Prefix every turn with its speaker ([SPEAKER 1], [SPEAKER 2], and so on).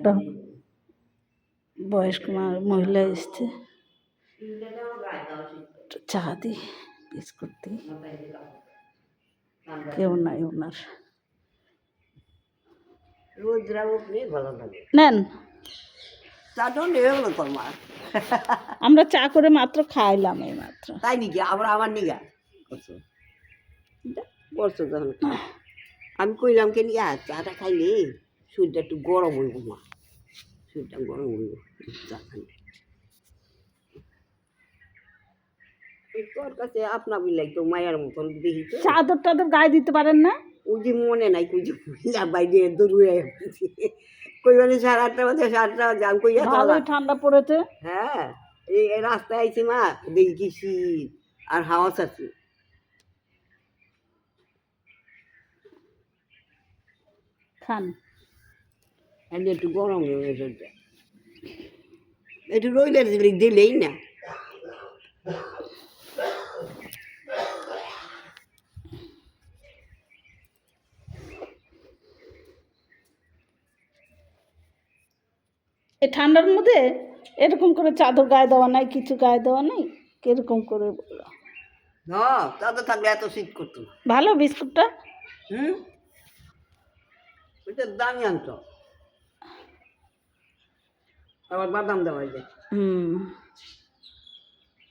[SPEAKER 1] একটা বয়স্ক মহিলা এসছে, চা দিই, বিস্কুট দিই, কেউ নাই ওনার। নেন, আমরা চা করে মাত্র খাইলাম এই মাত্র।
[SPEAKER 2] তাই নাকি? আবার আমার নিগা করছো যখন আমি কইলাম কে নিয়ে চাটা খাইলে শরীরটা একটু গরম হইব, মা শরীরটা গরম হইব চা খাইলে। তোর কাছে আপনা বিলাই তো মায়ের মতন দেখি তো।
[SPEAKER 1] চাদর টাদর গায়ে দিতে পারেন না?
[SPEAKER 2] ওই যে মনে নাই কই যে বাইরে দৌড়ে কই মানে 8:30 বাজে 8:30 বাজে আমি কইয়া
[SPEAKER 1] ভালোই ঠান্ডা পড়েছে।
[SPEAKER 2] হ্যাঁ এই রাস্তায় আইছি মা, দেখি কি শীত আর হাওয়া চাচ্ছে।
[SPEAKER 1] খান,
[SPEAKER 2] একটু গরম হয়ে গেছে, একটু রইলে দিলেই না।
[SPEAKER 1] এই ঠান্ডার মধ্যে এরকম করে চাদর গায়ে দেওয়া নাই, কিছু গায়ে দেওয়া নাই, কিরকম করে বললো।
[SPEAKER 2] হ্যাঁ চাদর থাকলে এত শীত করতো না।
[SPEAKER 1] ভালো বিস্কুটটা।
[SPEAKER 2] ওইটা দামি আনতো, আবার বাদাম দেওয়া যায়।